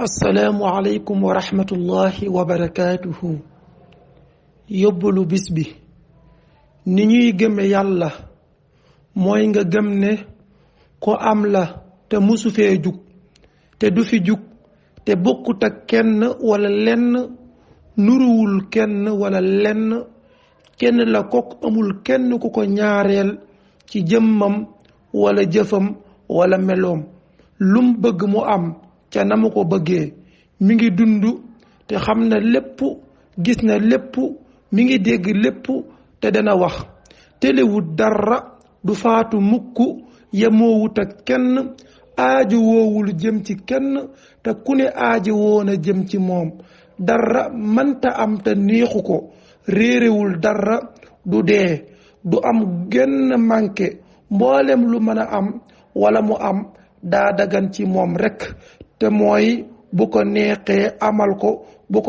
assalaamu aleykum wa rahmatullahi wa barakaatuhu. yóbbalu bis bi ni ñuy gëme yàlla mooy nga gëm ne ko am la te musu fee jug te du fi jug te bokkut ak kenn wala lenn, nuruwul kenn wala lenn, kenn la kok amul kenn ku ko ñaareel ci jëmmam wala jëfam wala meloom. lum bëgg mu am ca na mu ko bëggee, mi ngi dund te xam na lépp, gis na lépp, mi ngi dégg lépp te dana wax. telewut dara, du faatu mukk, yemoowut ak kenn, aajo woowul jëm ci kenn te ku ne aajo woona jëm ci moom. dara mënta am te neexu ko, réerewul dara, du dee, du am genn manqué. mboolem lu mën a am wala mu am daa dagan ci moom rekk, te mooy bu ko neexee amal ko, bu ko